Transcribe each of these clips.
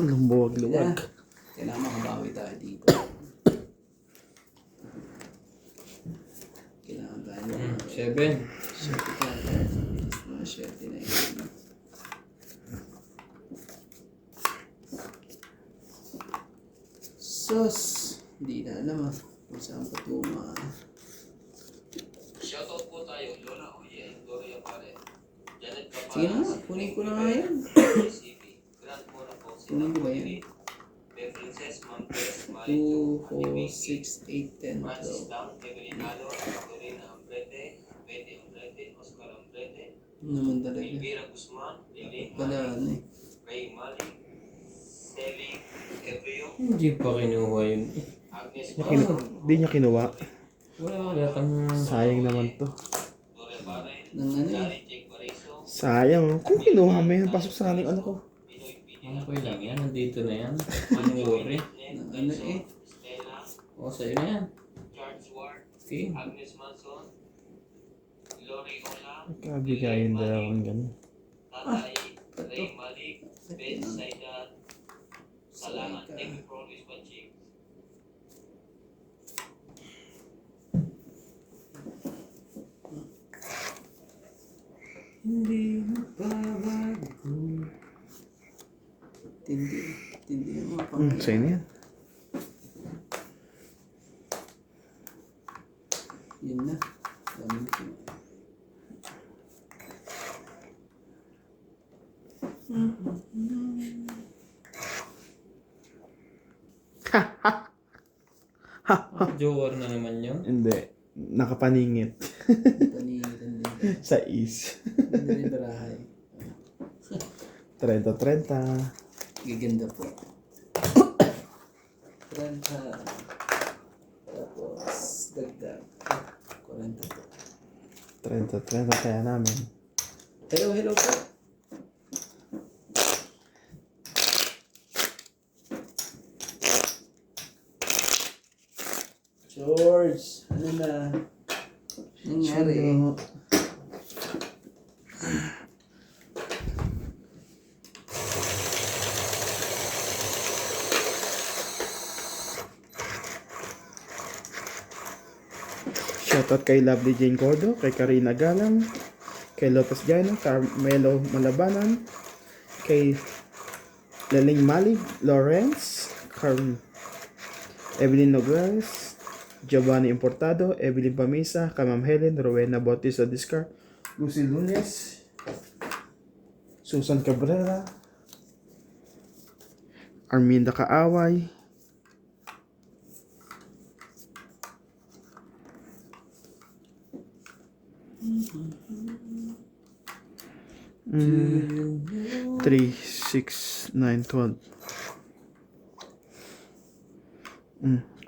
Lumbuwag-luwag. Kailangan makabawi tayo dito. Kailangan tayo. 7. Shirty ka. Mga shirty na yun. Sus! Hindi na alam kung saan patuma. Shoutout po tayo, Lola Oye, Gloria Pare, Janet Caparas. Sige na, kunin ko na nga yan. Grant Mora po, Kunin ko ba yan? May Princess, Ma'am Pres, 2, 4, 6, 8, 10, Francis 12. Dang, Evelyn Halo, Dorina Ambrete, Betty Ambrete, Oscar Ambrete, Ano naman talaga. Elvira Guzman, Lily Wala ano eh. Ray Mali, Sally Ebrio, Hindi pa kinuha yun. Agnes Hindi niya kinuha. Wala kang... Sayang naman to. Gloria Pare, Nang ano eh. Larry Jake Bariso, Sayang. Kung kinuha mo yan, pasok sa aling ano ko. Pinoy Pidi, Okay lang yan, nandito na yan. Anong worry? Nang ano eh. Stella, O, sa'yo na yan. Charles Ward, Okay. Agnes Manson, Lori Ola, Kabigayin dalawang ganun. Tatay Ray Malik, Ben Saidat, salamat. Thank you for always watching. Hindi magbabago. Tindi. Tindi yung mga pangalan. Sa'yo na yan. Yun na. Dami ko. Joker na naman yun. Hindi. Nakapaningit. Tanitan din. Sa is. Hindi rin barahay. 30-30. Gaganda po. 30. Tapos, dagdag. 40 po. 30-30 kaya namin. Hello po. George, ano na? Nangyari? Sino? Shoutout kay Lovely Jane Gordo, kay Karina Galang, kay Lopez Jano, Carmelo Malabanan, kay Laling Malig, Lawrence, Evelyn Nogales, Giovanni Importado, Evelyn Pamisa, kay Ma'am Helen, Rowena Bautista Discar, Lucy Lunes, Susan Cabrera, Arminda Kaaway, Mm, 3, 6, 9, 12.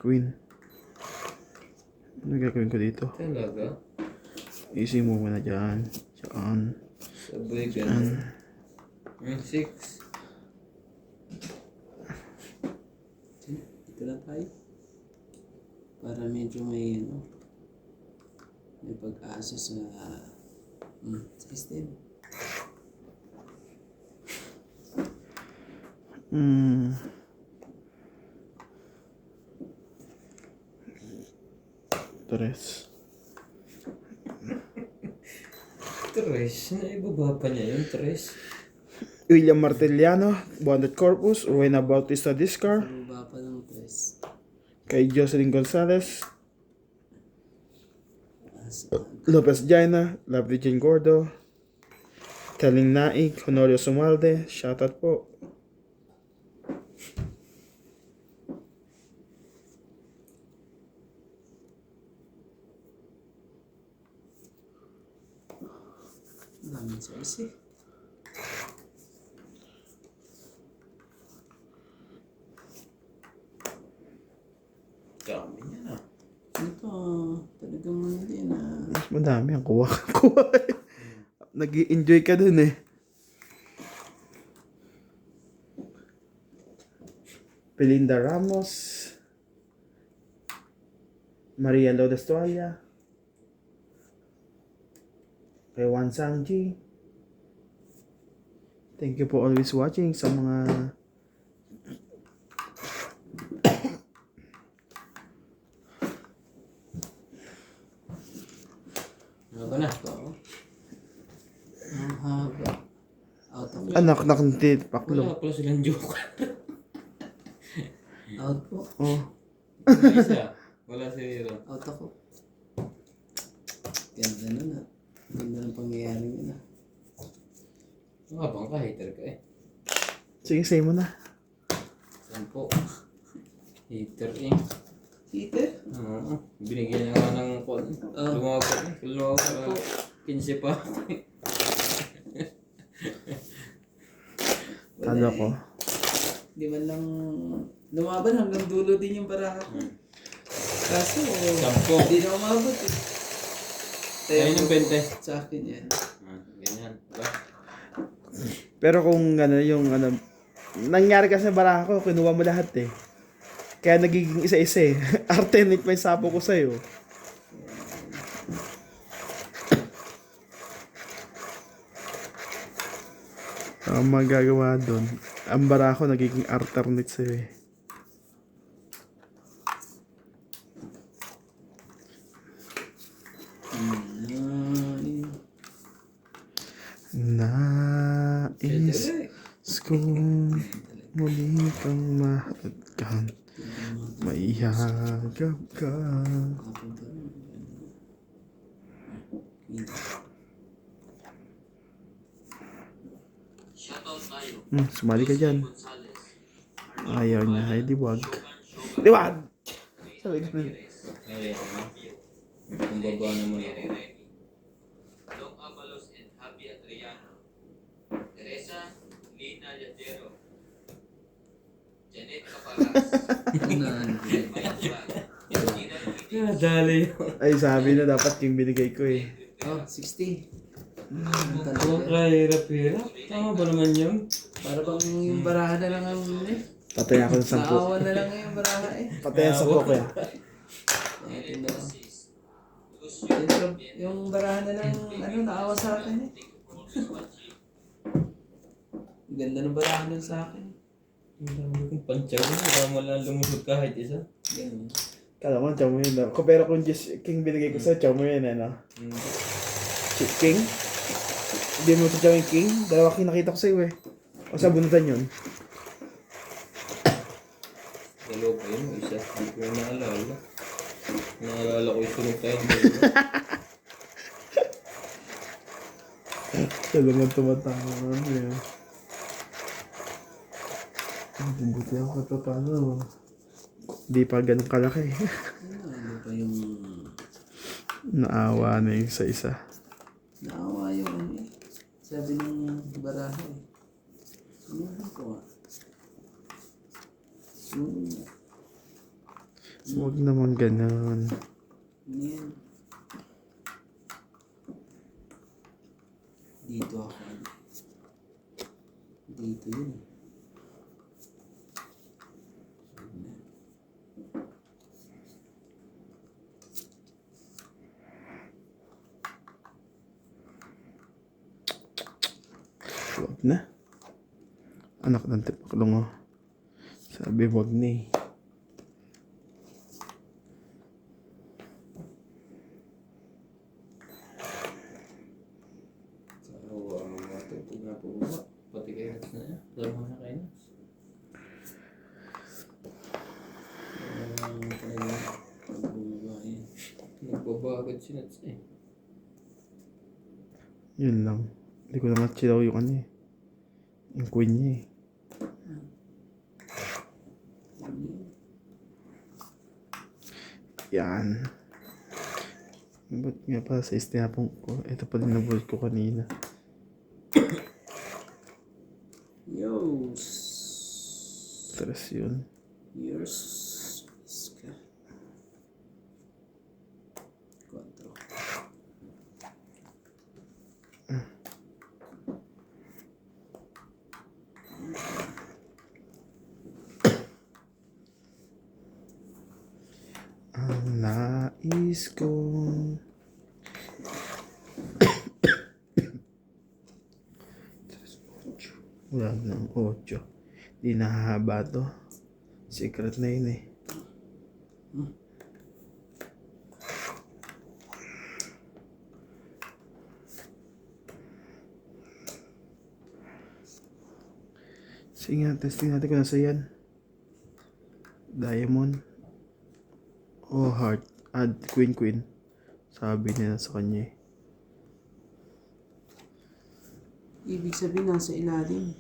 Queen. Ano gagawin ko dito? Talaga? Easy mo muna dyan. Diyan. Sabay ka Diyan. na. 6. Dito lang tayo. Para medyo may, may pag-asa sa system. Tres. 3. Naibaba pa niya yun, 3. William Martiliano, Bonded Corpus, Rowena Bautista Discar, Ano ba pa ng press? kay Jocelyn Gonzalez, Lopez Jaina, Lovely Jane Gordo, Teling Naig, Honorio Sumalde, shoutout po. Daming size eh. Dami niya na. Ito, talagang hindi na. Mas madami ang kuha. Nag-i-enjoy ka dun eh. Belinda Ramos, Maria Lourdes Toalla, kay Juan Sangji. Thank you for always watching sa mga Anak, nakandi, paklo. Wala pala silang joker. Out po. Oh. Isa. Wala si Hero. Out ako. Ganda nun ah. Ganda ng pangyayari yun ah. Bang ka, hater ka eh. Sige, say mo na. 10. Hater eh. Peter? Oo. Binigyan niya nga ng kon. Lumabot eh. Lumabot. 15 pa. Talo ko. Di man lang lumaban hanggang dulo din yung baraha ko. Kaso, 10. hindi na umabot eh. Ayun yung 20. Sa akin yan. Ganyan. Diba? Pero kung ano, yung ano, nangyari kasi sa baraha ko, kinuha mo lahat eh. Kaya nagiging isa-isa eh. Alternate pa yung sapo ko sa'yo. Ang magagawa doon, ang baraha ko nagiging alternate sa'yo eh. Nais kong muli kang mahagkan, maihagap ka. Shoutout tayo. Sumali ka dyan. Gonzales. Ayaw niya, ay diwag. Diwag! Sabi ka na. Ayun. Kung baba naman ako. Dong Avalos and Javi Adriano. Teresa Lina Yadero. Janet Caparas. Mike Brad. Gina Luis. Dali. Ay, sabi na dapat yung binigay ko eh. Oh, 60. Huwag ka hirap-hirap. Tama ba naman yun? Para bang yung baraha na lang ang eh. Patay ako ng 10. Naawa na lang yung baraha eh. Patay ang 10 ko eh. Natin na lang. Yung baraha na lang, ano, naawa sa akin eh. Ganda ng baraha nun sa akin. Ang dami kong pantsaw. Baka wala lumusot kahit isa. Ganun. Kala ko, chow mo yun. Pero kung just king binigay ko sa'yo, chow mo yun eh, no? King? Hindi mo ito chow yung king? Dalawa king nakita ko sa'yo eh. O sa bunutan yun. Dalawa pa yun. Isa. Hindi ko na naalala. Naalala ko yung sunod tayo. Talagang tumatawa eh. Buti ako ito paano. Di pa ganun kalaki. Ano pa yung Naawa na yung isa-isa. naawa yung ano eh. Sabi ng baraha eh. Ano ko ah. Huwag naman ganun. Yan. Dito ako. Dito yun. Huwag na. Anak ng tipaklong oh. Sabi huwag na eh. Sawa ang mga tupog na po ba? Pati kayo na niya. Laro na kayo na. Nagbabagad si Nats eh. Yun lang. Hindi ko na machilaw yung ano eh. Yung queen niya eh. Yan. Ba't nga pa sa istinapong ko? Ito pa din nabulit ko kanina. Yos. Stress yun. Yours. Ska. 4. Ang nais ko. Wala nang 8. Di nahahaba to. Secret na yun eh. Sige nga, testing natin kung nasa yan. Diamond. Oh, heart. Add queen. Sabi niya sa kanya eh. Ibig sabihin nasa ilalim.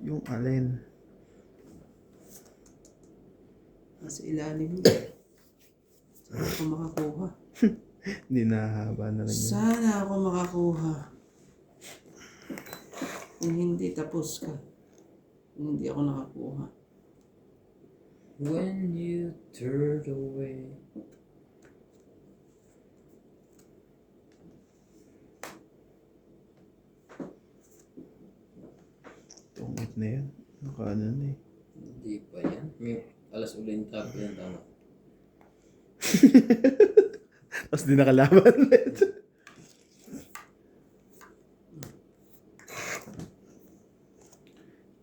Yung alin. Nasa ilalim. Sana ako makakuha. Hindi nahahaba na lang yun. Sana ako makakuha. Kung hindi, tapos ka. Kung hindi ako nakakuha. When you turn away. Tungkot na yan. Nakaano na eh. Hindi pa yan. May alas ulit yung top yan, tama. Tapos di nakalaban ulit.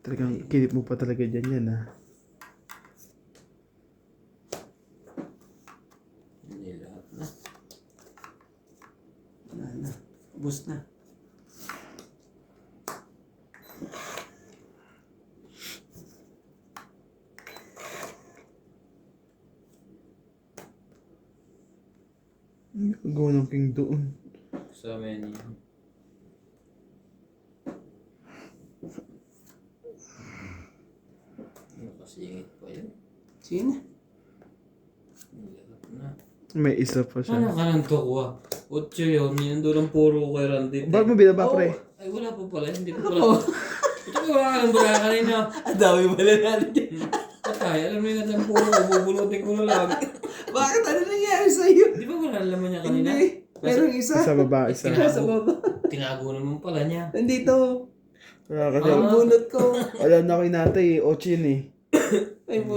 Talagang kinip mo pa talaga dyan yan ah. Hindi lahat na. Wala na. Ubus na. Ang gawa ng king doon. Kasama yan yun. Nakasingit pa yun. Sino? Hindi lahat na. May isa pa Ano siya. ka nang tuwa? 8 yun. Yan doon ang puro kay Randy. Bakit mo binaba pre? Ay, wala pa pala. Hindi pa pala. Ito ko wala ka ng bala kanina. Ang dami pala natin dyan. Patay, alam mo yun ang puro. Bubulutin ko na lang. Bakit ano nangyari sa'yo? Di ba wala laman niya kanina? Hindi. Merong isa. Sa baba, isa. Sa baba. Tinago naman pala niya. Nandito. Kaya kasi, Ang bunot ko. alam na ko inatay eh, 8 yun eh. Ay po.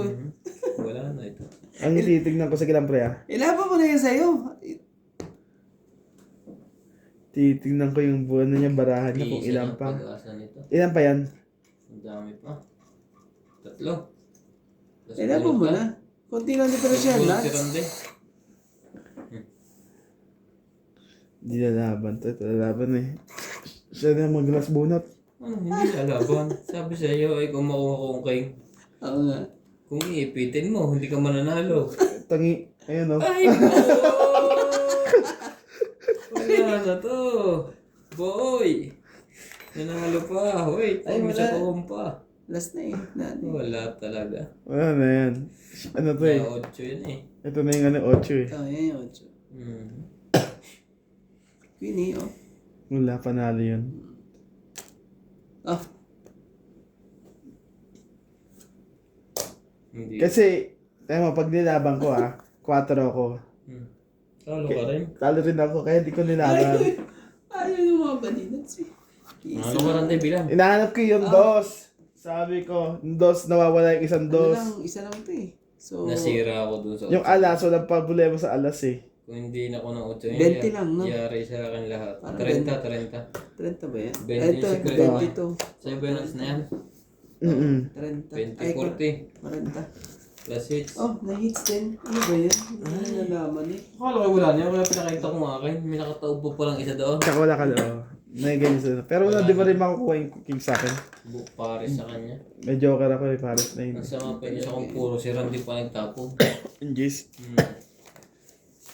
Wala na ito. Ang titignan ko sa kilang pre ah. Ilaban mo na yan sa'yo. Titignan ko yung buwan na niya, barahan niya kung Iisa ilan ng pa. pag-asa nito. Ilan pa yan? Ang dami pa. 3. Tapos Ilaban mo bunot ka. na. Konti lang diferensya. Bunot si Lats. Randy. Hindi lalaban to. Ito lalaban eh. Siya na mag-last bunot. Ano, hindi lalaban. Sabi sa iyo ay kung makuha kong king. Oo nga. Kung iipitin mo, hindi ka mananalo. Tangi. Ayun oh. Ay, po! Wala na to. Boy! Nanalo pa. Wait, Ay, ay, wala. sa pa. Last na eh. Wala talaga. Wala na yan. Ano to eh. Na 8 yun eh. Ito na yung ano, 8 eh. Oh, yan yung 8. Hmm. Queenie, oh. Wala, panalo yun. Oh, Hindi. Kasi, tayo mo, pag nilaban ko 4 ako. Hmm. Talo ka rin. Talo rin ako, kaya di ko nilaban. ayaw yung mga baninats eh. Ano ka rin bilang? Inahanap ko yung dos. Sabi ko, yung dos, nawawala yung isang Ano dos. lang, isa lang ito eh. So, Nasira ako dun sa Yung alas, walang problema sa alas eh. Kung hindi na ako ng 8 yun, 20 lang, no? Yari sa akin lahat. Parang 30. 30 ba yan? 20 Ito, yung secret. 22. Sa'yo ba yung na yan? 30. 20, 40. 40. Plus hits. Oh, na-hits din. Ano ba yan? Ano nalaman eh? Akala ko wala niya. Wala pinakita ko nga akin. May nakataob pa lang isa doon. Tsaka wala ka oh. Naiganyan sa pero wala, di ba rin makukuha yung king sa akin? Book Paris sa kanya. May joker ako eh, Paris na yun. Ang sama pa niya sa kung puro si Randy pa nagtapo. Yung Jace.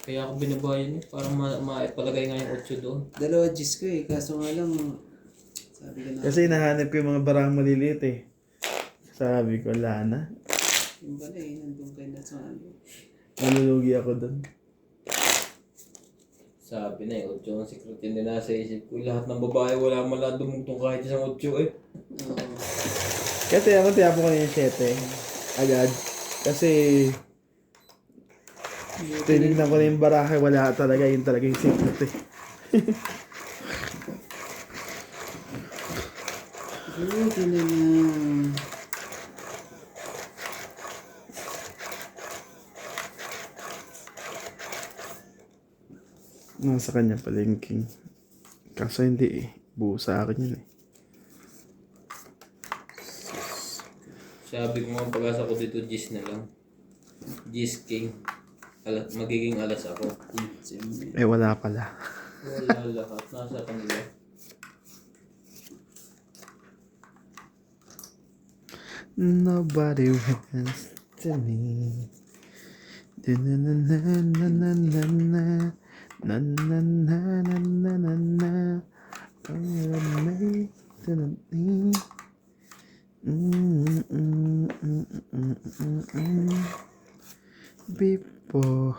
Kaya ako binabayan eh. Para maipalagay nga yung 8 doon. 2 G's ko eh. Kaso nga lang, sabi ko na, Kasi nahanap ko yung mga barang maliliit eh. Sabi ko, wala na. yung pala eh, nandun kayo na sa ano. Malulugi ako doon. Sabi na eh, 8 ang secret yun din nasa isip ko. Lahat ng babae wala man lang dumugtong kahit isang 8 eh. Kaya tiyapo ko na yung 7 agad. Kasi tinignan ko na yung barahe, wala talaga yun talaga yung secret eh. Buti na na. Nasa kanya pala yung king. Kaso hindi eh. Buo sa akin yun eh. Sabi ko nga pag-asa ko dito, G's na lang. G's king. Magiging alas ako. Eh wala pala. Wala lahat. Nasa kanila. Nobody wants to me. Na-na-na-na-na-na-na. Na-na-na-na-na-na-na. Before.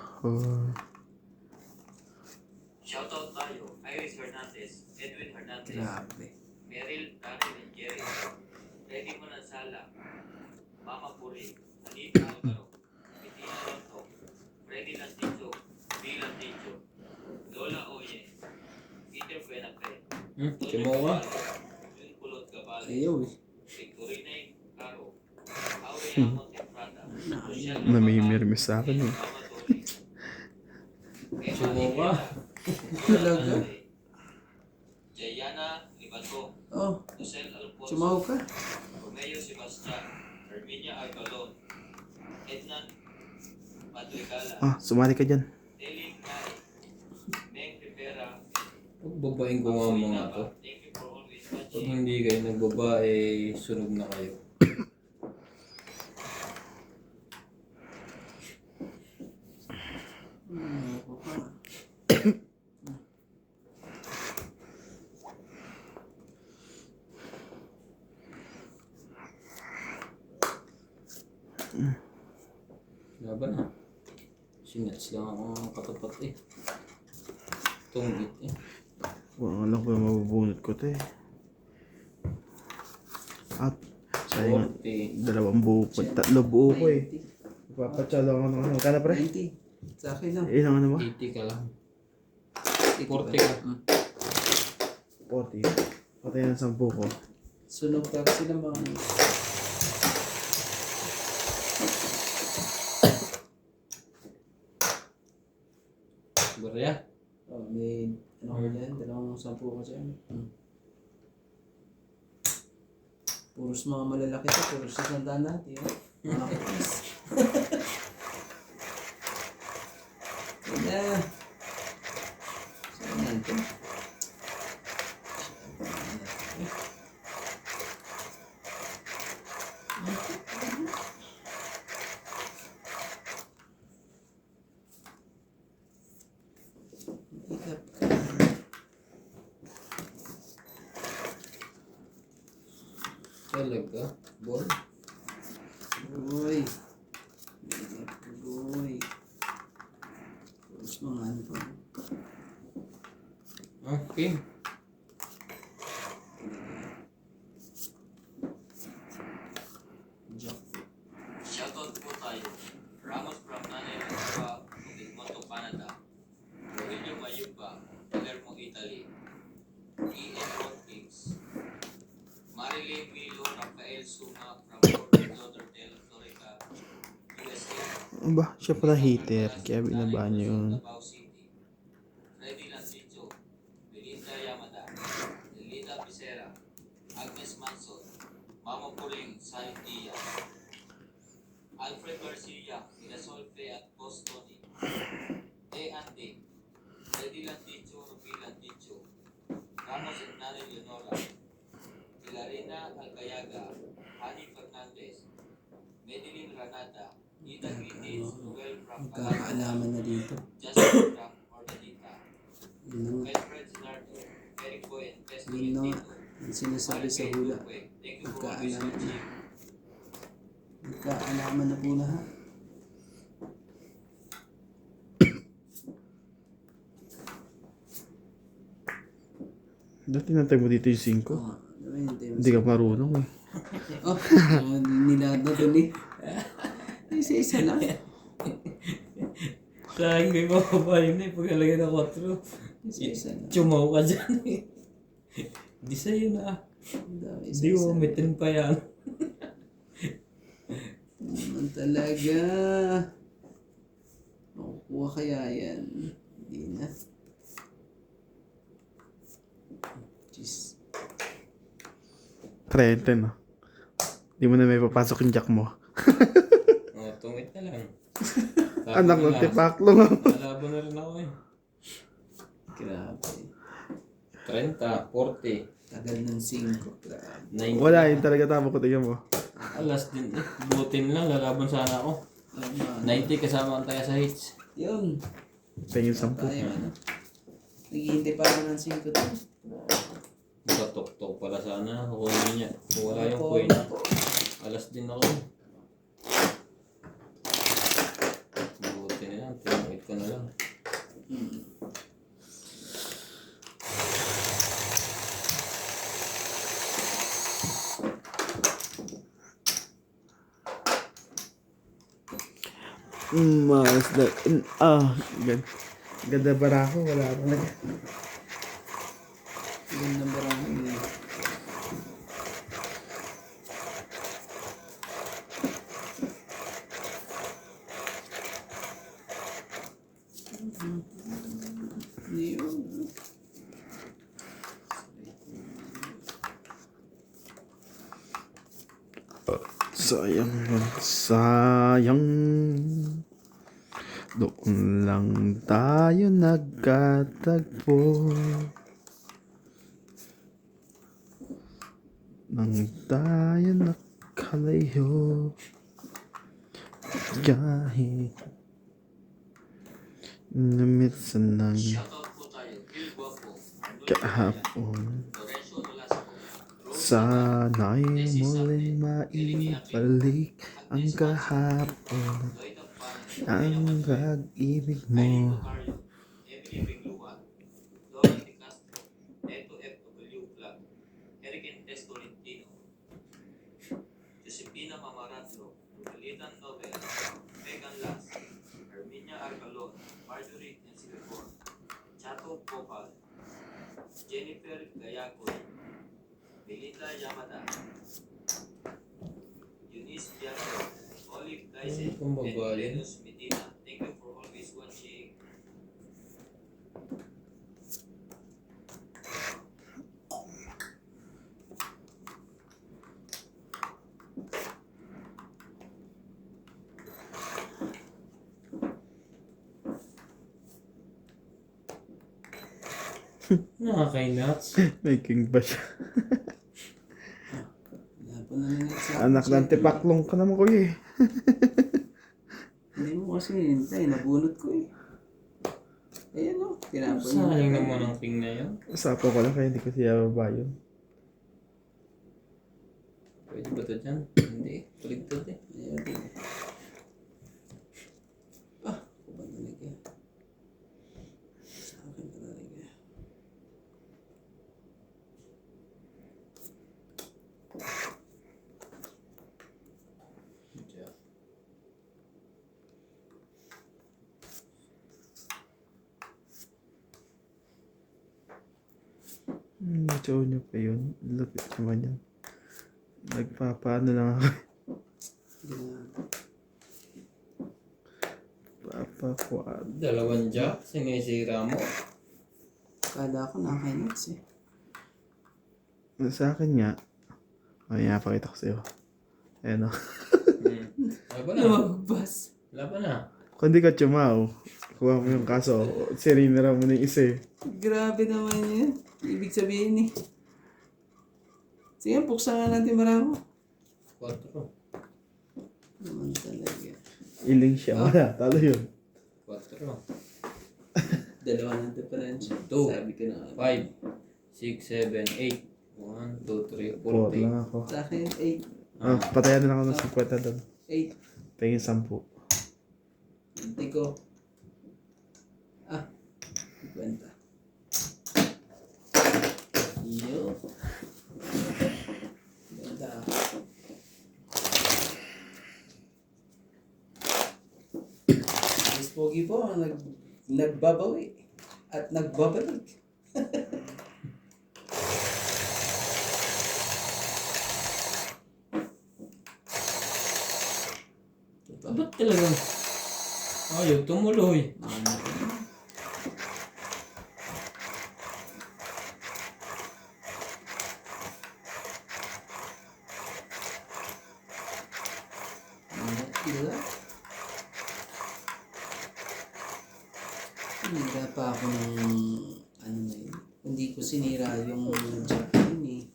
Shoutout tayo, Iris Hernandez, Edwin Hernandez, Grabe. Meryl, Daniel, and Jerry, Freddy Manansala, Mama Puri, Anita Alvaro, Bettina Ronto, Freddy Lanticho, B. Lanticho, Lola Oye, Peter Buenafe, Kimo ka? Jun Kulot Gabales, Ayaw eh. Victorine Caro, Aurea Monteprada, Rochelle Namimirmis sa akin eh. Mama Tony, Emma Kimo ka? Talaga? Jayana Libato, Oh, Lucel Alfonso, sumaw ka? Romeo Sebastian, Herminia Argalon, Ednan Madrigala, Ah, sumali ka dyan. Deling Nay, Meng Rivera, Pagbabain ko nga ang mga to. Thank you for always Pag watching. hindi kayo nagbaba, eh, sunog na kayo. Ako pa. Laban na. Sinats lang ako ng katapat eh. Tunggit eh. Walang alam ko yung mabubunot ko to eh. At sayang, 40. 2 buo ko, 3 buo ko eh. Ipapatsalo ako ng ano. Kala pre? 90. Sa akin lang. Ilang ano ba? 80 ka lang. 40 40 ka. 40. Patay ng 10 ko. Sunog ka kasi ng mga Barya. oh, may ano ko dyan, 210 ko dyan. Puros mga malalaki to, puros sa sandaan natin. Mga puros. Kaya, saan yan ito? Ikap ka. Talaga. Ball. Uy. Uy. Puros mga ano pa. Okay. Jack. Shoutout po tayo. Ramos from Nanay Lupa, Edmonton, Canada. Rodrigo Mayupa, Palermo, Italy. E.M. Rodriguez. Marilyn Milo, Rafael Suma from Fort Lauderdale, Florida, USA. Ano ba? Siya pala hater. Kaya binabaan niyo yun. Davao City. Freddy Lanticho, Belinda Yamada, Elida Picera, Agnes Manson, Mama Puring, Salim Diaz, Alfred Garcia, Irasolfe at Bostoni, A. Andy, Freddy Lanticho, Ruby Lanticho, Ramos and Nani Leonora, Hilarina Alcayaga, Hani Fernandez, Medellin Ranata, Ida Gritis, Ruel from Magkakaalaman na dito. Justin from Ordanita, Yun na nga. Alfred Sinardo, Eric Boy, and Pesto Yun na nga. Tito. Ang sinasabi sa hula. Thank you for always Magkaalaman na. watching. Magkaalaman na po lahat. Dati nantay mo dito yung 5. Oh, Hindi ka marunong eh. oh, nilad na dun eh. Isa-isa lang. Sa akin ko yung mababa yun eh. Pagkalagay ng 4. Isa-isa lang. Chumaw ka dyan eh. Di sa'yo na. Di Isa-isa mo, lang. mitin pa yan. Naman talaga. Makukuha kaya yan. Hindi na. Jeez. 30 no? Di mo na may papasok yung jack mo. Oh, tungit na lang. Anak ng tipaklong. Nalaban na rin ako eh. Grabe. 30, 40, Tagal ng 5. Grabe. 90. Wala yun talaga tama ko tingnan mo. Alas din eh. Butin lang, lalaban sana ako. 90 kasama ang tayo sa hits. Yun. Pengin 10. Tayo ano. Naghihintay pa ako ng 5 to. Tok-tok pala sana. Kukunin niya. Kung wala yung Opo, coin. opo. Alas din ako. Buti na lang. Tinakit ko na lang. Mas na... Ganda barako. Wala talaga. Ganda barahan eh. Yun. Sayang. Sayang. Doon lang tayo nagkatagpo. Nang tayo nakalayo. Kahit minsan ng Shoutout po tayo, Gil Guapo, kahapon. Lorenzo Nolasco, Sana'y muling maibalik ang kahapon. Lloyd of Pan, Ang pag-ibig Ailito mo. Carlo, Emily Bigluan, Laura De Castro, Neto FW Vlog, Eric Entes Tolentino, Josepina Mamaratlo, Julitan Nobel, Megan Las, Herminia Arcalon, Marjorie Encilibor, Chato Popal, Jennifer Gayacoy, Belinda Yamada, Eunice Diato, Olive Dyson, Kung and babae. Lenus Medina. Thank you for always watching. Nakakainuts. May king ba siya? Wala pa naninit sa Anak ng tipaklong ka naman kuya eh. Hindi mo kasi hintay. Nabunot ko eh. Ayan o. Tinapon niya. Sayang naman ang king na yun. Usapan ko lang kaya hindi ko siya baba yun. Pwede ba ito dyan? Hindi. Paligtad eh. Ayan din. Ah, ako ba talaga? Sa akin ka talaga. Diyan. Show nyo pa yun. Lupit naman yan. Nagpapaano lang ako. Ganun. Papakuan. Dalawang jack. Sinisira mo. Kala ko nakakainots eh. Sa akin nga. Mamaya pakita ko sa'yo. Ayan o. Laban na. Lumagbas. Laban na. Kung di ka tsumaw, kuha mo yung kaso. Sirinira mo na yung isa eh. Grabe naman yun. Ibig sabihin eh. Sige, buksan nga natin maramo. 4. Naman talaga. Iling siya. Wala. Talo yun. 4. Dalawa ng difference. 2, Sabi ko na. 5, 6, 7, 8. 1, 2, 3, 4, 4 lang ako. Sa akin, 8. Patayan na lang ako ng 50 doon. 8. Pengin 10. Hintay ko. Ah. 50. Yo. Ganda. Miss Pogi po, nagbabawi at nagbabalik. Ba't talagang ayaw tumuloy? Diba? Hindi pa ako ng ano na yun. Hindi ko sinira yung jack yun eh.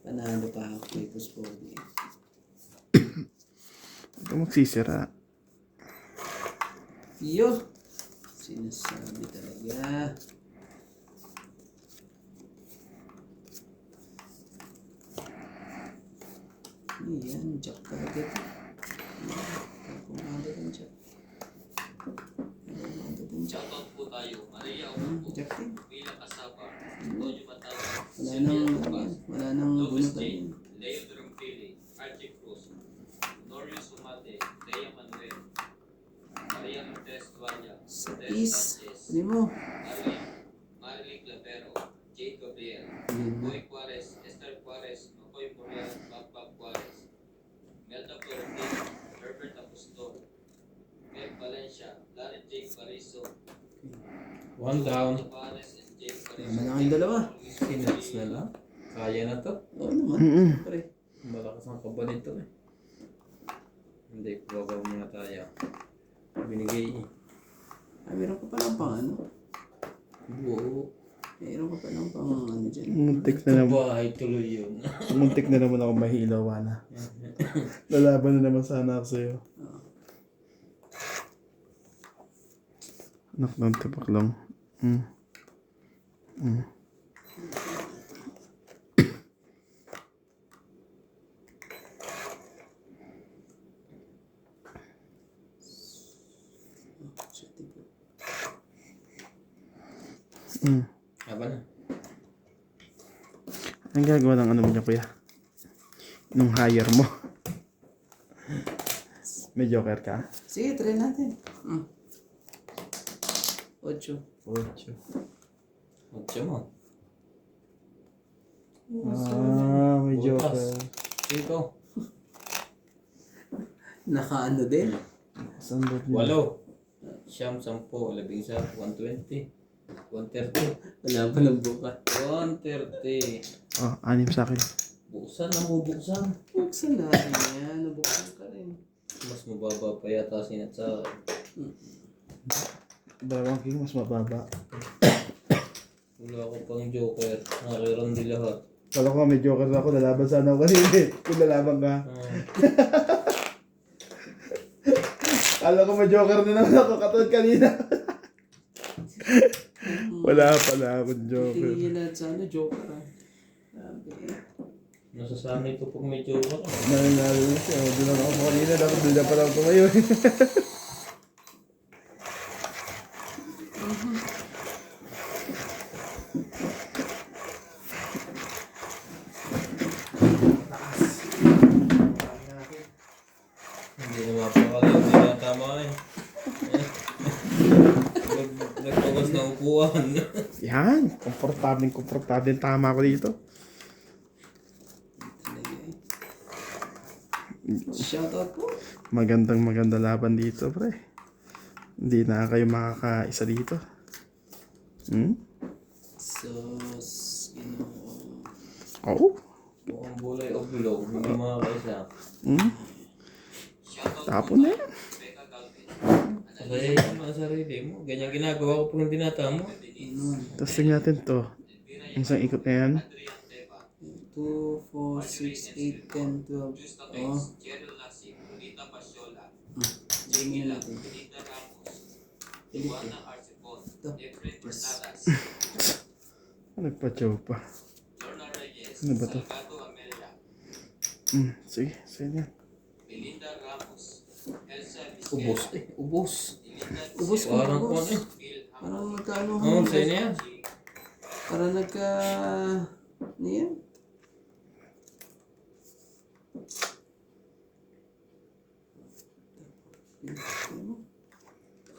Panalo pa ako kay Boss Pogi. Kung magsisira. Yo! Sinasabi talaga. Yan, jack talaga ito. Kumanda ng jack. Kumanda ng jack. Shoutout po tayo. Maria Opo. Jack din. Mila Casaba. Tonyo Mataba. Wala nang Lucas bunutan Jane. yun. Leo Drumpili. Archie Cruz. Norio Sumate. Lea Manuel. Maria Cortez Duanya. Sa Tess is. Sanchez. Pwede mo. Marilyn Clavero. Jade Gabriel. Yun. Boy Juarez. Esther Juarez. Makoy Morel. Papa Juarez. Melda Florentino. Herbert Apostol. Meg Valencia. Larry Jake Pariso. One down. Tavares and Jake Pariso. Naman na kayong dalawa. Sinats na lang. Kaya na to. Oo naman. Pare. Malakas ang kaba nito eh. Hindi, babaw muna tayo. Binigay eh. Meron ka palang pang ano? Buo. Meron ka palang pang ano dyan. Muntik na naman. Bahay tuloy yun. Muntik na naman ako mahilaw, Ana. Lalaban na naman sana ako sa'yo. Anak ng tipaklong. Aba na. Ang gagawa ng ano mo niya, kuya? Nung hire mo. May joker ka? Sige, try natin. 8. 8. Matcha mo. May joker. Ito. Naka-ano din. Saan ba niya? 8. Siyam, 10, 11, 120. 130. Wala pa ng buka. 130. Oh, 6 sa akin. Buksan ang bubuksan. Buksan natin yan. Nabuksan ka rin. Mas mababa pa yata sinat sa akin. Dalawang king mas mababa. Wala ko pang joker. Nakiram di lahat. Kala ko nga may joker na ako. Lalaban sana ako kanina eh. Kung lalaban ka. Kala ko may joker na naman ako katulad kanina. Wala pala akong joker. Tingin lahat sa ano, joker ah. Sabi eh. Nasasanay ko pag may joker. Nanalo na siya. Doon lang ako kanina. Dapat doon na pala ako ngayon. Hindi na mapakala. Hindi na tama eh. Nagpagas na upuan. Yan. Komportable tama ako dito. Talaga eh. Shoutout po. Magandang laban dito, pre. Hindi na kayo makakaisa dito. Sus, Ginoo. Oh. Mukhang bulay o bilog. Hindi mga kaisa. Tapon na yan. Becca Galvin. Sarili mo ang sarili mo. Ganyan ginagawa ko pag hindi natamo. Tapos tingnan natin to. Yung isang ikot na yan. Adrian Teva. 2, 4, 6, 8, 10, 12. Justo Oh. Tex. Jerry Lasik. Rita Pasiola. Jamie Jamie Lang. natin. Linda Ramos. Felipe. Juana Arcipon. Ito. Efren Bernadas. Nagpa-chow pa. Lorna Reyes. Ano ba to? Salgado Amelia. Sige, sige yan. Melinda Ramos. Elsa Ubos Vizquera. eh. Ubos. Melinda Ubos ko, Parang ubos. kung ano eh. Phil Parang nagkaano Oo, sa'yo na yan. Parang nagka... Niyan.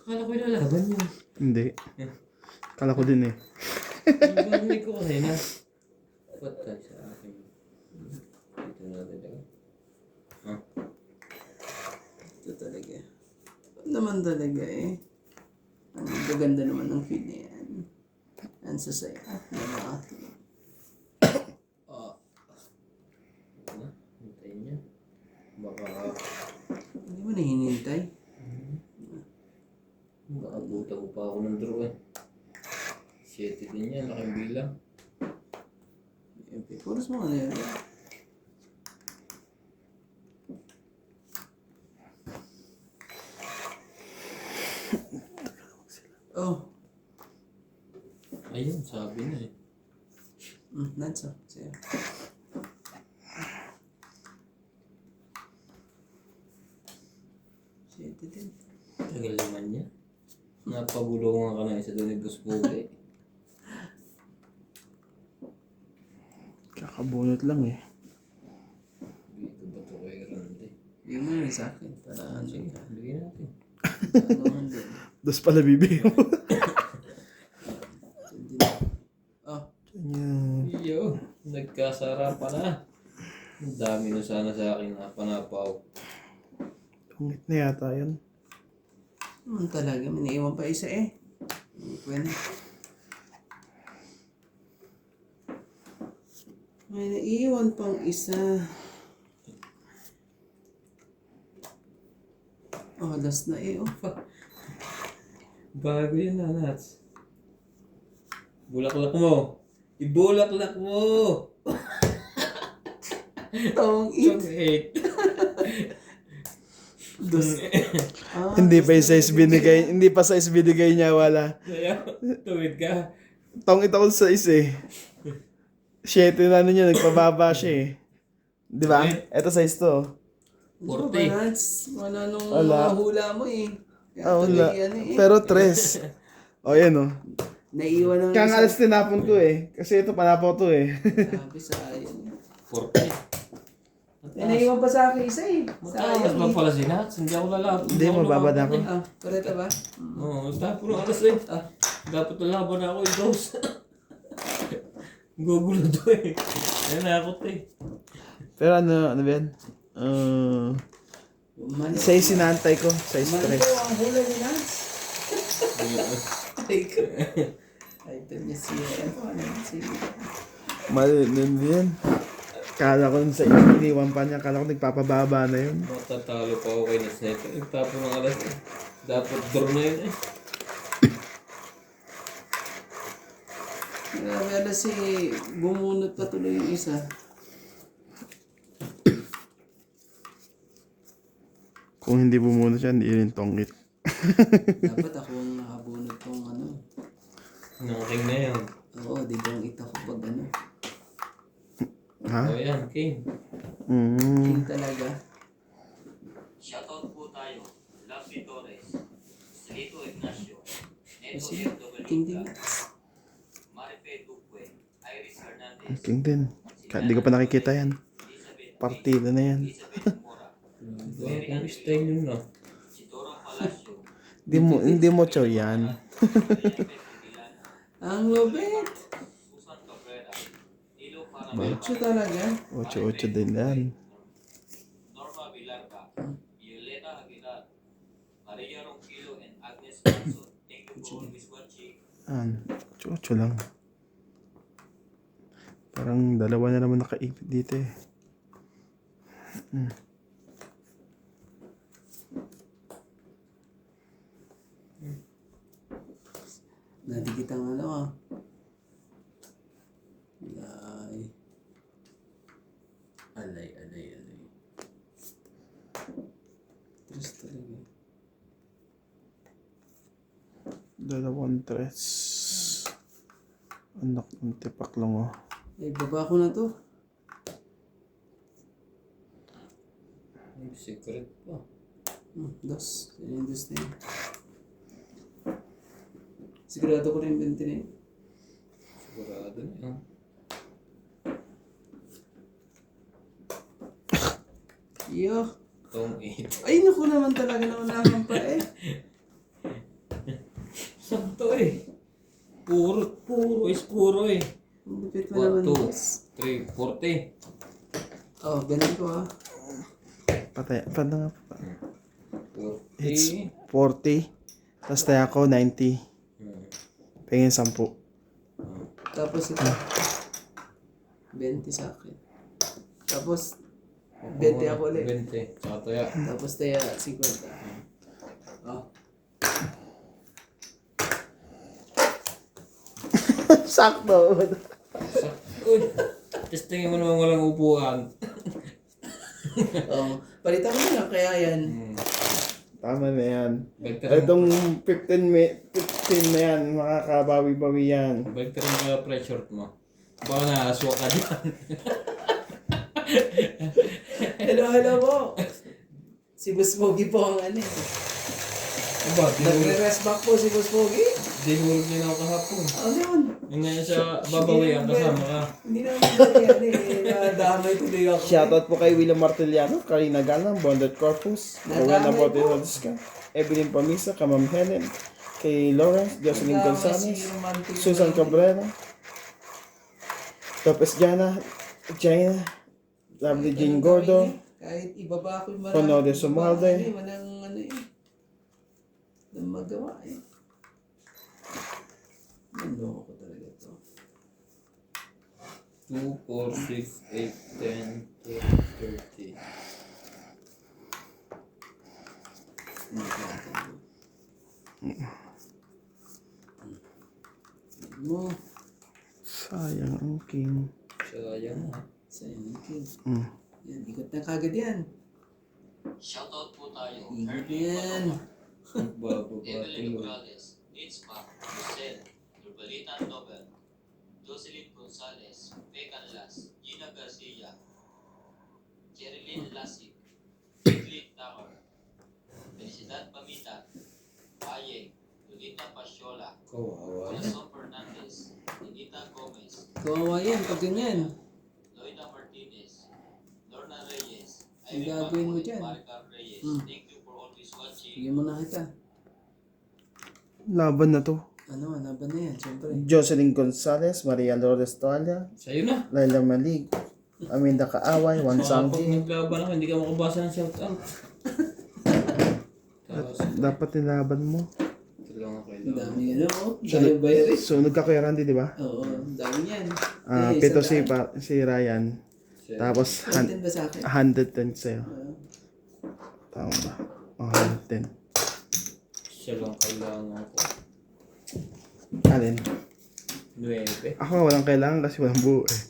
Akala ko ilalaban yun. Hindi. Kala ko din eh. Nagbanig ko kasi na. Ba't tayo sa akin? Dito na talaga. Ito talaga. Ito naman talaga eh. Ang gaganda naman ng feed na yan. Ang sasaya. Hintayin niya. Baka Hindi mo na hinintay. maabutan ko pa ako ng draw eh. 7 din yan. Laking bilang. Puros mo ano yun. Nuts, oh. Sa'yo. Siyete din. Tagal naman niya. Napagulungan ka na isa doon ni Boss Bugay. Kakabunot lang eh. Dito ba ito kay Randy? Bigyan mo yun sa akin. Para ano Sige, ka. bigyan natin. Ano man din. Dos pala bibigyan mo. Oh, Yan. Iyo, nagkasara pa na. Ang dami na sana sa akin na panapaw. Pangit na yata yun. naman talaga. May naiwan pa isa eh. Pwede. May naiwan pang isa. Oh, last na eh. Oh, fuck. Bago yun na, Nats. Bulaklak mo. Ibulaklak mo! Tong Chong it. 8. Ah, Hindi pa yung size binigay, hindi pa size binigay niya, wala. Kaya, tuwid ka. Tong ito ko size eh. 7 na ano niya, nagpababa siya eh. Di ba? Ito size to. 40. Wala nung Wala. hula mo eh. Kaya Ah, wala. tuloy yan eh. Pero 3. O yan o. Naiwan ng Kaya nga isa. alas tinapon ko eh. Kasi ito panapaw to eh. Sabi sayang. 40. Eh, naiwan pa sa akin isa eh. Mataas ba pala si Nats? Hindi ako lalapit. Hindi, mababad ako. Ah, koreta ba? Oo, tapos ng alas eh. Dapat nalaban ako yung dos. Gugulo to eh. Ayun na ako eh. Pero ano ba yan? Size sinantay ko. Size Manito 3. ang hula ni Nance. Ay ko. Item niya siya. Ano siya? Mali din yan. Kala ko sa iniwan pa niya. Kala ko nagpapababa na yun. Matatalo pa ako kay Nats na ito. Tapos ng alas eh. Dapat draw na yun eh. Kaya si bumunot pa tuloy yung isa. Kung hindi bumunot siya, hindi rin tongit. Dapat ako ang nakabunot tong ano. Nang king na yan. Oo, di bang ita ko pag ano. Ha? O yan, king. King talaga. Shoutout po tayo. Lovely Torres, Salito Ignacio, Neto Kasi FW, king din. Marife Duque, Iris Hernandez, King din. Hindi ko pa nakikita yan. Elizabeth Partida na yan. Elizabeth Mora, Kung style yun na. Isidoro Palacio, Hindi mo chow yan. Ang lobet. Susan Cabrera, Nilo Ba? Paramel, Ocho talaga. 8-8 din yan. Norma Villarca, Violeta Aguilar, Maria Ronquillo, and Agnes Manson. Thank you for always watching. 8 lang. Parang dalawa na naman nakaipit dito eh. Nadikit ang ano ah. Alay. Alay. Tres talaga. Dalawang tres. Anak ng tipak lang oh. Eh, baba ko na to. May secret pa. Dos. Yan yung dos na yun. Sigurado ko na yung 20 na yun. Sigurado na yun. Iyo. Tong 8. Ay, naku naman talaga naunahan pa eh. Sakto eh. Puro eh. Ang lupit mo naman 1, 2, dos. 3, 40. Oh, ganun ko ah. Patay. Paano nga pa? 40. It's 40. Tapos tayo ako 90. Pengin 10. Tapos ito. 20 sa akin. Tapos, 20 ako ulit. 20. Tsaka toya. Tapos tayo 50. Oh. Sakto. Uy! Tapos tingin mo naman walang upuan. Oh. Palitan mo na kaya yan. Tama na yan. Bagtarin Itong 15 na yan, makakabawi-bawi yan. ka pressure mo. Baka nakaswa ka dyan. Hello po. Si Boss Pogi po ang ano eh. Aba, Nagre-rest back po si Boss Pogi. dinulog niya na ako kahapon. Ano yun? Yung ngayon siya babawi ang kasama ka. Hindi naman yan eh. Nadamay tuloy ako. Shoutout po kay William Martiliano, Karina Galang, Bonded Corpus, Rowena Nadamay po. Bautista, Evelyn Pamisa, Kamam Helen, kay Lawrence, Jocelyn Gonzalez, Susan Cabrera, Lopez Jaina, Lovely Jane Gordo, Kahit ibaba ko yung marami. Ronaldo Sumalde. Walang ano eh. Walang magawa eh. Ano ko talaga to. 2, 4, 6, 8, 10, 12, 30. Mo. sayang ang king. Sayang ha. Sayang king. Mm. Yan, ikot na kagad yan. Shoutout po tayo. Ikot Hervey yan. Paloma, Bababati Evelyn mo. Morales, Nitzma, Lucel, Nurbalitan Nobel, Jocelyn Gonzalez, Faye Canlas, Gina Garcia, Jerilyn Lasik, Edwin Tamar, Felicidad Pamita, Aye, Lunita Pasiola, Kawawa. Wilson Fernandez, Anita Gomez, Kawawa yan pag ganyan. Loida Martinez, Lorna Reyes, Ang Irene gagawin mo Bacoy, dyan? Maricar Reyes. Hmm. Thank you for always watching. Bigyan mo na kita. Laban na to. Ano, laban na yan, syempre. Jocelyn Gonzalez, Maria Lourdes Toalla, Sa'yo na. Laila Malig, Aminda Kaaway, Juan Pag Sangji. naglaban ako, hindi ka makabasa ng shoutout. Tapos, Dapat nilaban mo. tulungan ko Ang ito. dami ano, oh. Dami bayarin. Sunod ka Kuya Randy, di ba? Oo, ang dami yan. Pito si Ryan. Tapos 10 ba sa akin? 110 sa'yo. Tama ba? 110. Siya lang kailangan ko. Alin? 9. Ako walang kailangan kasi walang buo eh.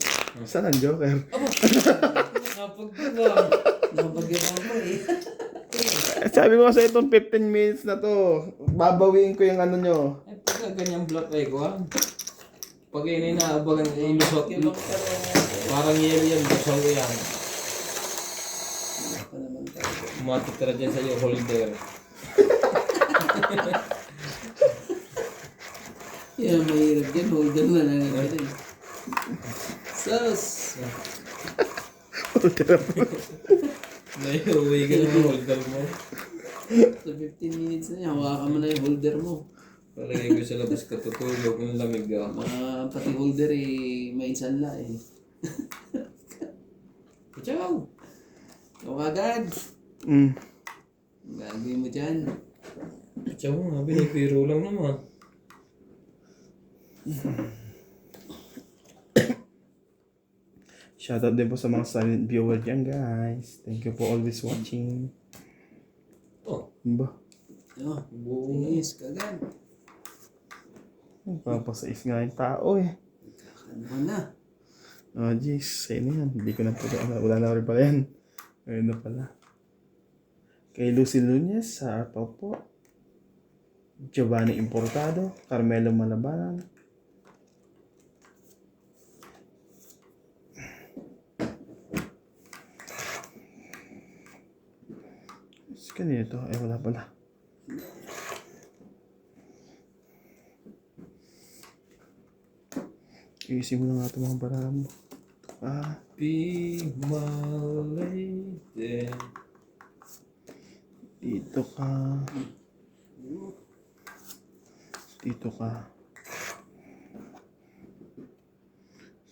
Saan ang Joker? Nakapagdibang. Nakapag-iwan ko eh. Sabi ko sa itong 15 minutes na to, babawiin ko yung ano nyo. Eh, pagka ganyang black eye ko ha. Pag yun inaabagan, ilusot. Parang yelo yan, lusot ko yan. Ako naman tayo. Matitira dyan sa'yo, holder. Yan, mahirap yan. Holder na lang ako rin. Sus! Naiuwi ka ng holder mo. Sa 15 minutes na yan, hawakan mo na yung holder mo. Palagay ko sa labas katutulog ng lamig ako. Pati holder eh, may insanla eh. Ciao! Ikaw agad. Mm. Gagawin mo dyan. Ciao nga, binipiro lang naman. Shoutout din po sa mga silent viewer dyan guys. Thank you for always watching. Oh, Ba? Oh, buo. yes, kagad. Papasais nga yung tao eh. Ano ka na? Oh jeez, sa'yo na yan. Hindi ko na po. Wala na rin pala yan. Ayun na pala. Kay Lucy Nunez sa Arpaw po. Giovanni Importado. Carmelo Malabanan. Kanito? Ay wala pala. Iisin mo na nga ito mga barang mo. Be my lady. Dito ka. Dito ka.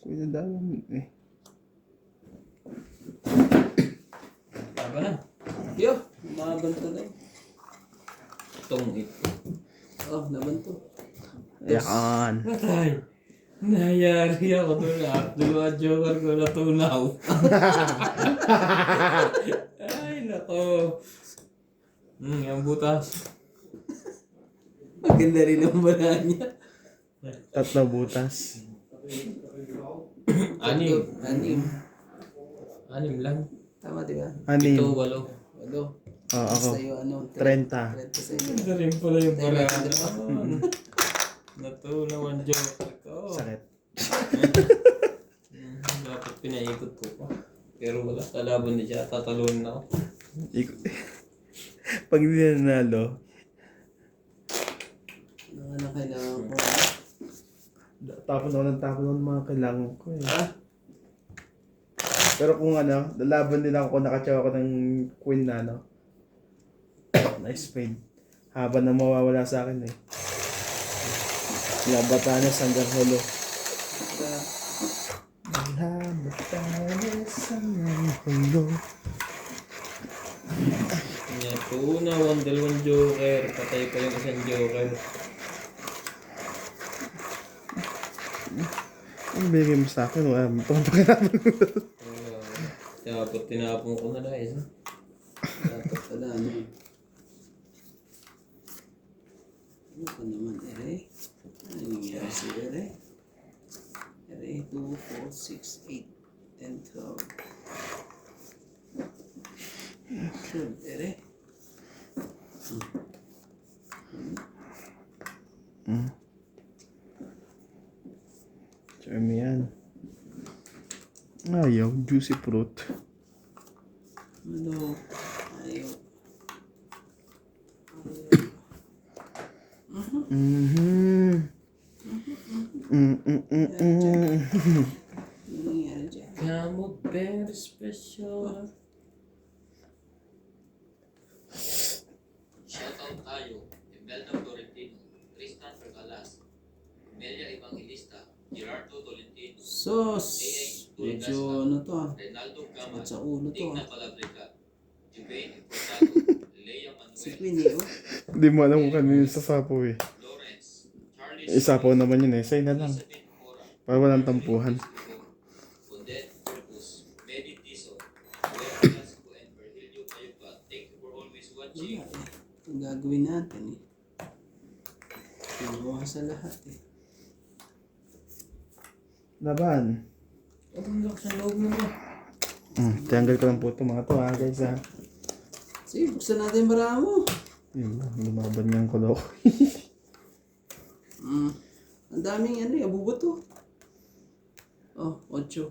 Kuya dalang eh. Tama na. Yo, mabanto na yun. Itong ito. Oh, nabanto. Yan. Patay. Nayari ako doon na. Dalawa joker ko natunaw. Ay, nako. Yung butas. Maganda rin ang bala niya. Tatlo butas. Anim. Anim. Anim lang. Tama, di ba? Anim. 7, 8. Walo. Oo, ako. Sa'yo, ano? 30. 30 sa'yo. Ganda rin pala yung Tayo paraan. natin, Natunaw ang joker ko. Sakit. pinaikot ko pa. Pero wala, kalaban na siya, tatalunin ako. Pag hindi na nanalo, Ano kailangan ko? tapon ako ng tapon ng mga kailangan ko eh. Pero kung ano, lalaban din ako kung nakatsawa ko ng queen na ano. Nice spade. Haba na mawawala sa akin eh. Labatanes hanggang hulo. Labatanes hanggang hulo. Kanya po una, dalawang joker, patay pa yung isang joker. Ano binigay mo sa akin? Wala mo itong pakinaman. Dapat tinapon ko na lang isa. Dapat pala ano. Ano pa naman, ere? Ano nangyari si ere? Ere, 2, 4, 6, 8, 10, 12. Sure, ere? Charmy yan. Ayaw, juicy fruit. Ano? Ayaw. Mhm. Ano nangyari dyan? Kamo very special. Shoutout tayo, Imelda Florentino, Tristan Pergalas, Melia Evangelista, Gerardo Tolentino, Sos! Medyo ano to ah. Renaldo At Gamas, sa ulo to Digna ah. Palabrica, Jubain Importado, Lea Si Manuel, Queenie oh. Hindi mo alam kung kanino sa sapo eh. Lawrence, Charlie Isapaw naman yun eh. Say na lang. Elizabeth Mora, Para walang tampuhan. Bondet Purpus, Medi Tiso, Joel Velasco, and Virgilio Mayupa. Thank you for always watching. Wala eh. Ang gagawin natin eh. Kinuha sa lahat eh. Laban. Ang lakas ng loob mo na. Tanggal ko lang po ito mga to ha guys ha. Sige, buksan natin yung bara mo. Yun lang, lumaban niyang kulo. Ang daming ano eh, abubot to. Oh, 8.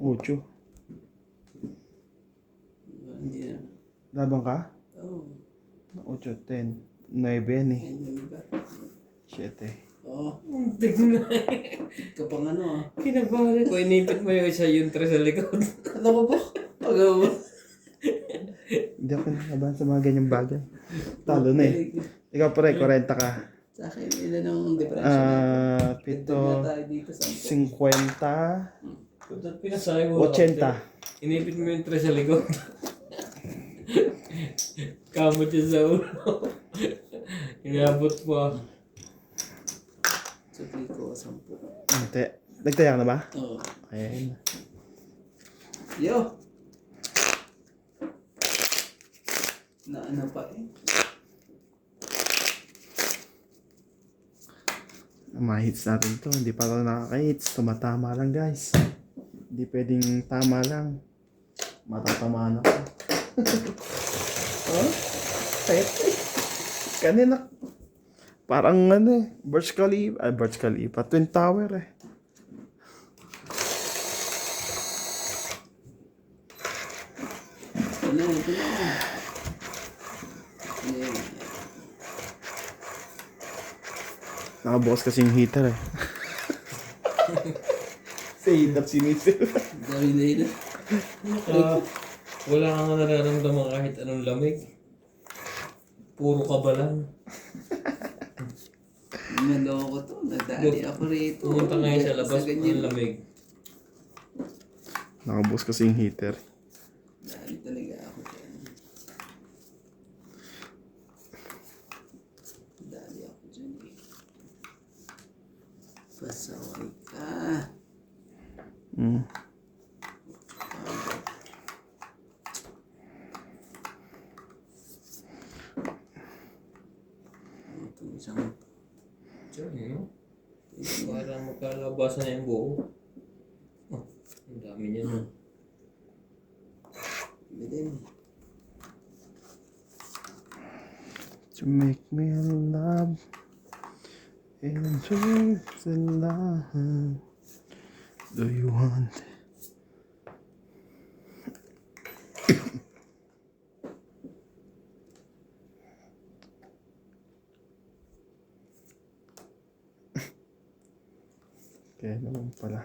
Ocho. Hindi na. Laban ka? Oh, 8, 10. 9 yan eh. ayun ba? 7. Oh, Muntik na. kapang ano ah. Kinabahan ko, inipit mo yung isa yung tres sa likod. Ano ko po? Pag-awa. Hindi ako nakabahan sa mga ganyang bagay. Talo na eh. Ikaw pare, 40 ka. Sa akin, ilan ang differential natin? Pito, Dagdag na tayo dito sa 50, Ba't pinasay mo? 80. Inipit mo yung tres sa likod. Kamot siya sa ulo. Inabot pa. So, ko 10. Hindi. Nagtaya ka na ba? Oh. Ayan. Yo! Na ano pa eh. Mga hits natin to. Hindi pa ako nakaka-hits. Tumatama lang guys. Hindi pwedeng tama lang. Matatamaan ako. Oh? Pepe. Kanina. Parang ano eh. Burj Khalifa. Ay, Burj Khalifa. Twin Tower eh. Ito na. Yeah. Nakabukas kasi yung heater eh. Sa heat up sinisip. Dami na yun. Wala kang nararamdaman kahit anong lamig. Puro ka ba lang? Naloko to. Nadali ako rito. Pumunta ngayon sa labas, ganyan. ang lamig. Nakabukas kasi yung heater. Dali talaga ako dyan. Dali ako dyan eh. Pasaway ka. Mm. Itong isang Diyan, no? Para magkalabasan na yung buo. Oh, ang dami niya na. bidin. To make me love and dreams in love. Do you want naman pala.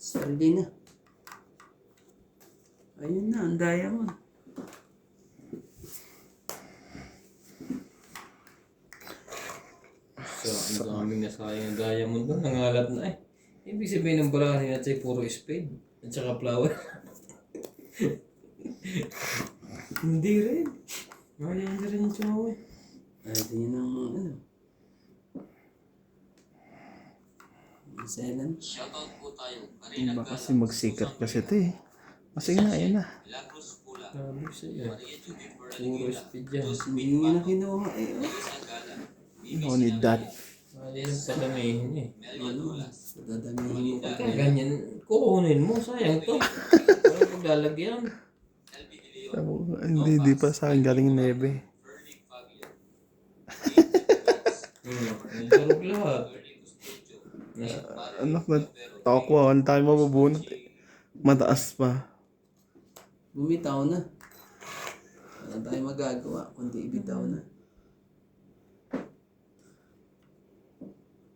Sarili na. Ayun na, ang diamond. So, ang daming nasayang ng diamond doon. Nangalap na eh. Ibig sabihin ng barahin natin ay puro spade. At saka flower. Hindi rin. Hindi rin yung tsumaw eh. Ay, di yun ang ano. Seven. Shoutout po tayo. Karina Iba kasi magsikat kasi ito eh. Kasi na, ayan na. Milagros Pula. Sabi ko sa'yo. Maria Judy Puro Peraliguela. spade yan. Hindi nga na kinuha eh. Oh. Elisa Gala. No need that. Hindi yung padamihin eh. Melia Dulas. Dadamihin mo Pagka pa. ganyan, kukunin mo. Sayang to. Parang paglalagyan. LB De Leon. Hindi pa sa akin galing yung nebe. Fernie Fabio. Nagdarog lahat. Ernie Custodio. Anak na toko, ang tayo mabubunot eh. Mataas pa. Bumitaw na. Wala tayong magagawa kundi ibitaw na.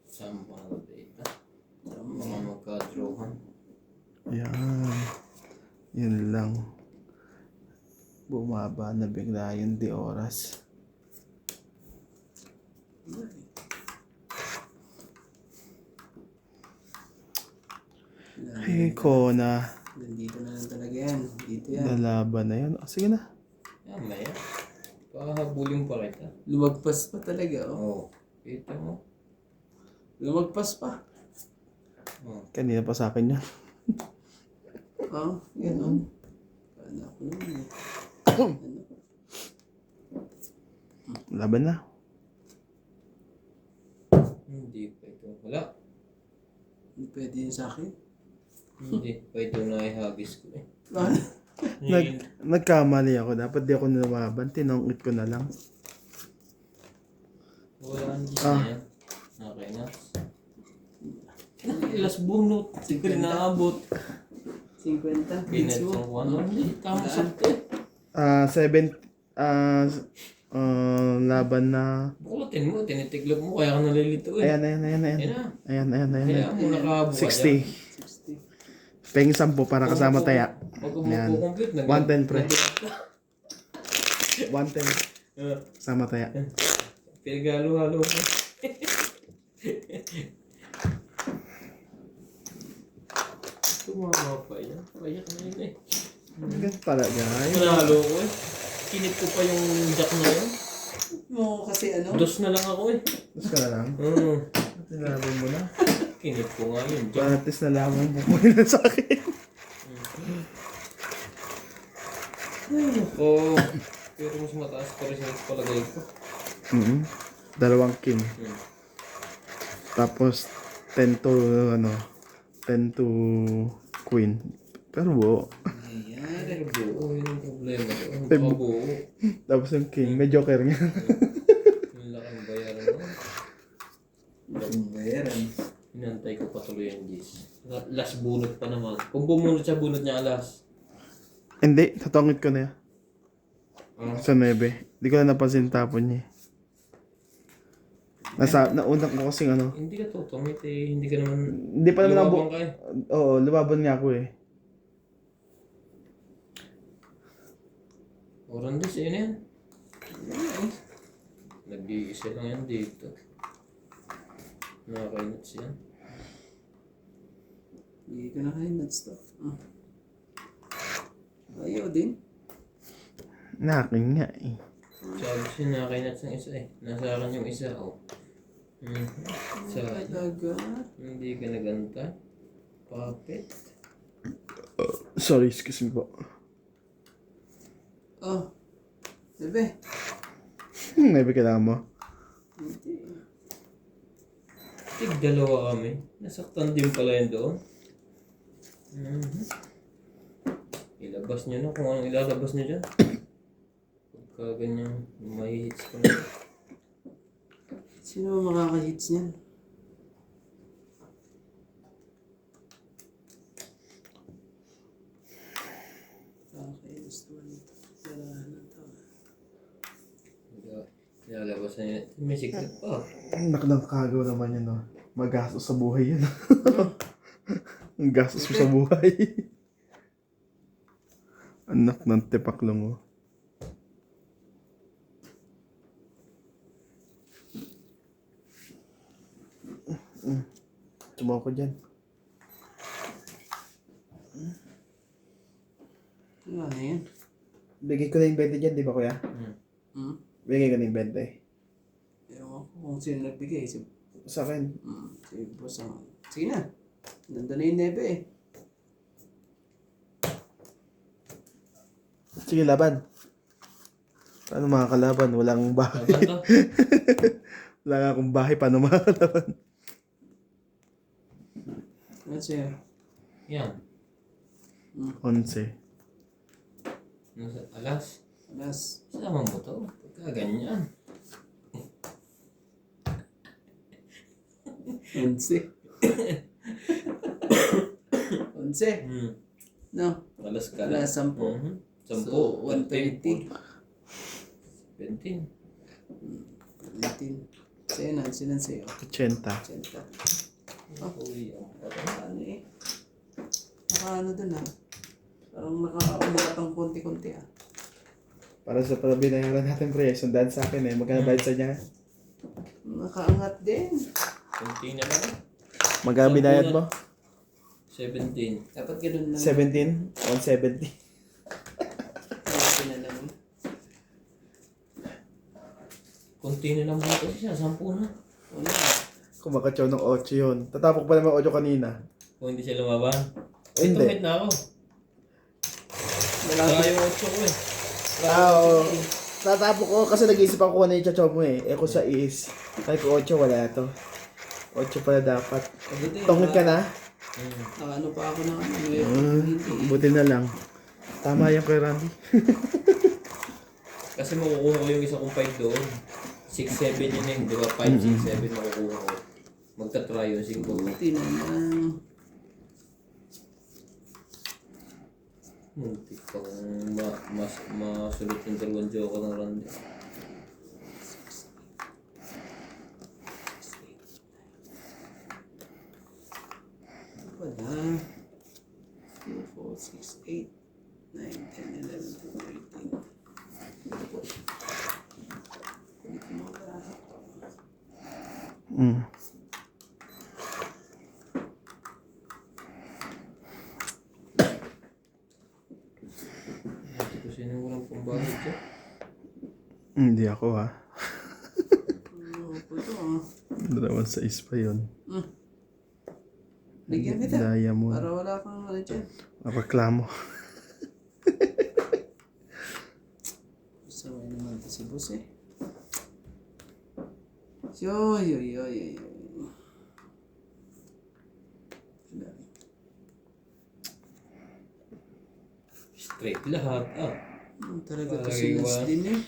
Saan pa na data? Mga magka-drawhan. Yan. Yun lang. Bumaba na bigla yung di oras. Hey, Kona. Nandito na lang talaga yan. Dito yan. Lalaban na yan. Oh, sige na. Yan, maya. Pahabulin pa kita. Lumagpas pa talaga. Oh. Oo. Kita mo. Lumagpas pa. Oh. Kanina pa sa akin yan. Oh, yan oh. Paano ako naman eh. Ano? Laban na. Hindi pa ito. Wala. Hindi pwede yun sa akin. Hindi pa ito na ihagis ko eh. Nagkamali ako. Dapat di ako nawaban. Tinongit ko na lang. Wala ang gis na yan. Okay na. Ilas bunot. Sige naabot. 50. Pinet Beats mo. yung ano. Hindi. Tama sakto eh. 7 laban na. Buklatin mo. Tinitiglog mo. Kaya ka nalilito eh. Ayan. Ayan na. Ayan. Kaya mo nakabuka 60. 60. Pengin 10 para kasama taya. Pag Ayan. umupo-complete. 110 pre. 110. Uh, Sama taya. Pinagalo-halo ko. Tumama pa yan. Payak na yun eh. Ganun pala guys. Manalo ko eh. Kinip ko pa yung jack na yun. Oo, kasi ano? Dos na lang ako eh. Tapos ka na lang. Tinalaban mo na. Kinip ko nga yun. Jack. Para at least nalaman mo kung ilan sa akin. Ay, nako. Pero mas mataas pa rin sa palagay ko. Dalawang king. Tapos 10 to 10 to queen. Pero buo. Ayan. Pero buo yun ang problema ko. Ang Peb- kabuo. Tapos yung king, may joker niya. Ang laking bayaran mo. Ang bayaran. Hinantay ko patuloy yung G's. Last bunot pa naman. Kung bumunot siya, bunot niya alas. Hindi, tatongit ko na yan. Ah. Sa 9. Hindi ko na napansin tapon niya. Nauna ko kasing ano. Hindi ka tutungit eh. Hindi ka naman... Hindi pa naman lumabang ka eh. Oo, lumaban nga ako eh. Orandis, yun yan. Nag-iisa lang yan dito. Nakakainats yan. Hindi ko na kayo nuts to. Ayaw din. Nakin nga eh. Sabi siya nakakainats ng isa eh. Nasa akin yung isa oh. Sayang. Talaga. Hindi ka naganta. Puppet. Sorry, excuse me po. Oh. Bebe. 9 kailangan mo. Hindi. Tig-dalawa kami. Nasaktan din pala yun doon. Ilabas nyo na kung anong ilalabas nyo dyan. Pagka ganyan, may hits ko na. Sino ang makaka-hits niyan? Okay, gusto mo nito. Dalahan na to. Lalabas na yun. May secret pa. Nakakagaw naman yan, no? Magastos sa buhay yan. Ang gastos mo sa buhay. Anak ng tipaklong, oh. Tumaw ko dyan. Ano na yan? Bigay ko na yung 20 dyan, di ba kuya? Hmm? Bigay ko na yung 20. Ewan ko kung sino nagbigay. Sa akin. Si boss ang... Sige na. Nandun na yung nebe eh. Sige, laban. Paano makakalaban? Walang bahay. Laban to. Wala nga akong bahay. Paano makakalaban? Ano siya? Yan. 11. Nasa alas. Alas. Sama mo to. Pagka ganyan. 11. 11. No? Alas ka Alas 10. 10. So, 120. 20. 19. Sa'yo na. Sinan sa'yo? 80. 80. Uy, ang Ano eh? Naka-ano dun ah. Parang naka-umulat ang konti-konti ah. Para sa binayaran natin, pre. Sundan sa akin, eh. Magkano bayad sa niya? Nakaangat din. konti na lang. Magkano binayad mo? 17. Dapat ganun lang. 17? 170. Dapat na lang. Konti na lang dito siya. 10 na. Wala. Kung makatsaw ng 8 yun. Tatapok pa naman 8 kanina. Kung hindi siya lumaban. Hindi. Tumit na ako. Wala yung 8 ko eh. Oo. Tatapok ko kasi nag-iisip ako kung ano yung tsatsaw mo eh. Eh kung sa is. Ay kung 8 wala to. 8 pala dapat. Tungit ka na? Ano pa ako ng ano. Buti na lang. Tama yung kay Randy. Kasi makukuha ko yung isa kong 5 doon. 6-7 yun eh. Di ba? 5-6-7 makukuha ko. Magta-try yung 5. Buti na lang. Muntik pang masulit yung dalawang joke ng Randy. Wala. 2, 4, 6, 8, 9, 10, 11, 12, 13. Kulit mo ba? Hindi ko sino walang pambahid siya. Hindi ako ha. Ano po ito ah? 2.6 pa yun. Bigyan kita. Diamond. Para wala kang ano dyan. Reklamo. Saway naman ito si boss eh. Yoy. Straight lahat. Talaga ito Palagay sinas ko, din eh.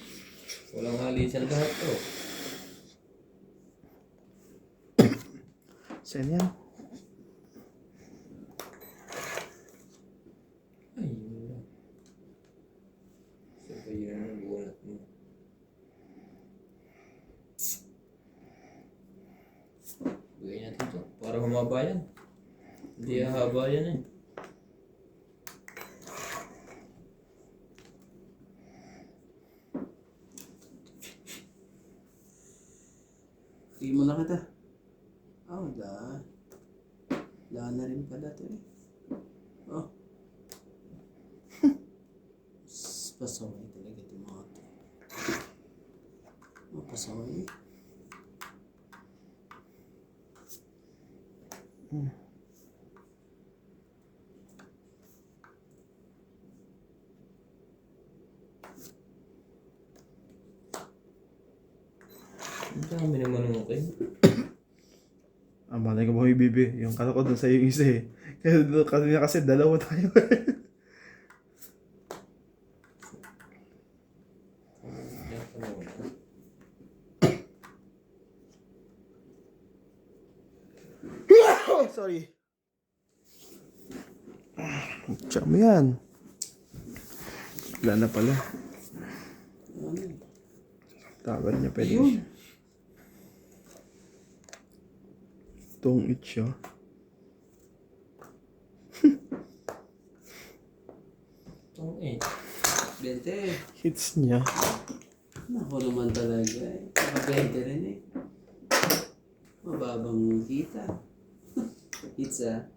Walang alisan lahat to. Saan yan? Ay, wala. Saka yun ang bunat mo. Bigay natin ito. Para humaba yan. Hindi hahaba yan eh. Hindi mo na kita. Wala. Wala na rin pala ito eh. Oh. Pasaway talaga ito mga ito. Pasaway eh. Ang dami naman ng okay. Malay ko mo yung bibi. Yung kala ko dun sa yung isa eh. Kanina kasi dalawa tayo eh. Sorry. Tsaka mo yan. Wala na pala. Ano? Tawad niya, pwede Ayun. siya. Tong itcho. Itong 8. 20. Hits niya. Ako naman talaga eh. Nakabente rin eh. Mababang kita. Hits ah.